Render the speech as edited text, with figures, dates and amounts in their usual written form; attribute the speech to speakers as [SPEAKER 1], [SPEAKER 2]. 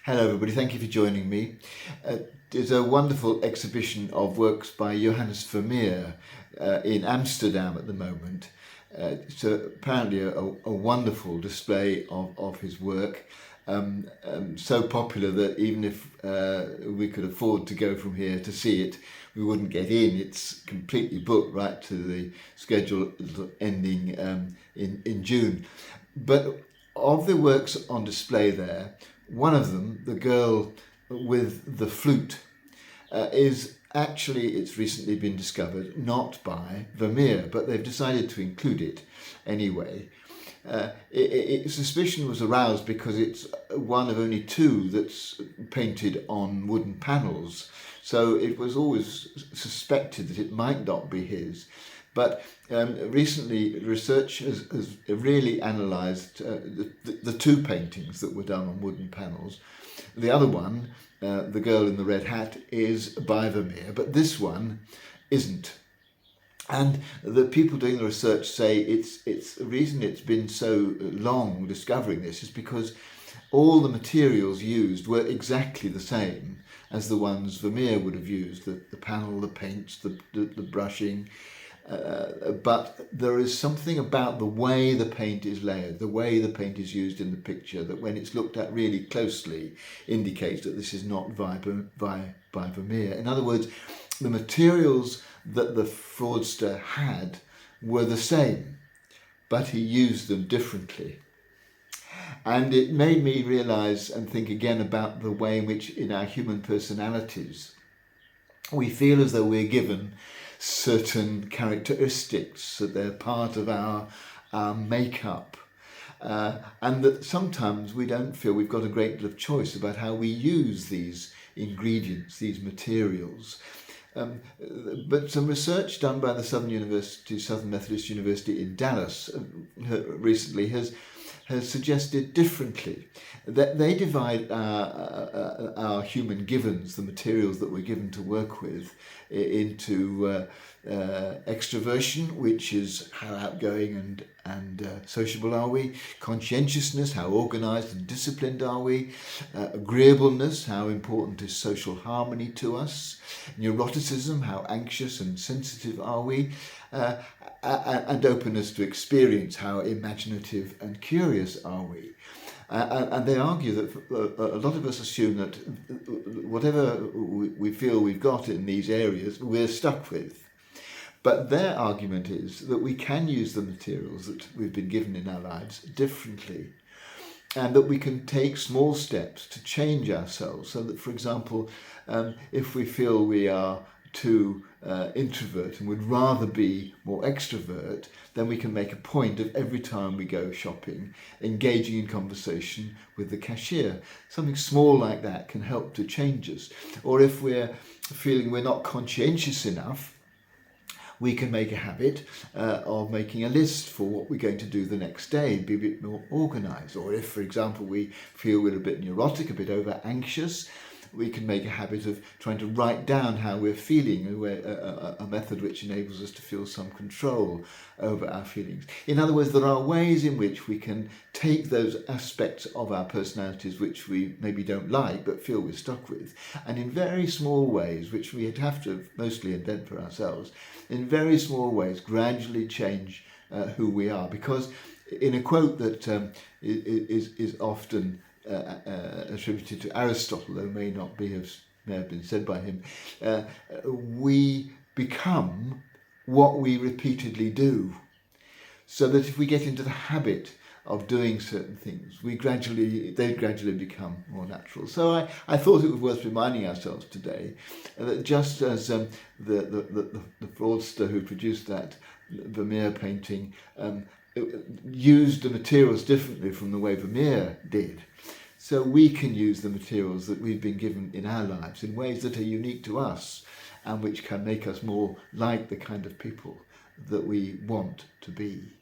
[SPEAKER 1] Hello everybody, thank you for joining me. There's a wonderful exhibition of works by Johannes Vermeer in Amsterdam at the moment. It's apparently a wonderful display of his work, so popular that even if we could afford to go from here to see it, we wouldn't get in. It's completely booked right to the schedule ending in June. But of the works on display there, one of them, The Girl with the Flute, is actually, it's recently been discovered, not by Vermeer, but they've decided to include it anyway. Suspicion was aroused because it's one of only two that's painted on wooden panels. So it was always suspected that it might not be his. But recently, research has really analysed the two paintings that were done on wooden panels. The other one, The Girl in the Red Hat, is by Vermeer, but this one isn't. And the people doing the research say it's the reason it's been so long discovering this is because all the materials used were exactly the same as the ones Vermeer would have used, the panel, the paints, the brushing. But there is something about the way the paint is layered, the way the paint is used in the picture, that when it's looked at really closely indicates that this is not by Vermeer. In other words, the materials that the fraudster had were the same, but he used them differently. And it made me realise and think again about the way in which in our human personalities we feel as though we're given certain characteristics, that they're part of our makeup, and that sometimes we don't feel we've got a great deal of choice about how we use these ingredients, these materials. But some research done by the Southern Methodist University in Dallas recently has suggested differently, that they divide our human givens, the materials that we're given to work with, into extroversion, which is how outgoing and sociable are we; conscientiousness, how organised and disciplined are we; agreeableness, how important is social harmony to us; neuroticism, how anxious and sensitive are we; and openness to experience, how imaginative and curious are we. And they argue that a lot of us assume that whatever we feel we've got in these areas, we're stuck with. But their argument is that we can use the materials that we've been given in our lives differently, and that we can take small steps to change ourselves, so that, for example, if we feel we are too introvert and would rather be more extrovert, then we can make a point of every time we go shopping engaging in conversation with the cashier. Something small like that can help to change us. Or if we're feeling we're not conscientious enough, we can make a habit of making a list for what we're going to do the next day, be a bit more organised. Or if, for example, we feel we're a bit neurotic, a bit over anxious, we can make a habit of trying to write down how we're feeling, a method which enables us to feel some control over our feelings. In other words, there are ways in which we can take those aspects of our personalities which we maybe don't like but feel we're stuck with, and in very small ways, which we'd have to mostly invent for ourselves, in very small ways gradually change who we are. Because in a quote that is often attributed to Aristotle, though may have been said by him, we become what we repeatedly do. So that if we get into the habit of doing certain things, they gradually become more natural. So I thought it was worth reminding ourselves today that just as the fraudster who produced that Vermeer painting used the materials differently from the way Vermeer did, so we can use the materials that we've been given in our lives in ways that are unique to us and which can make us more like the kind of people that we want to be.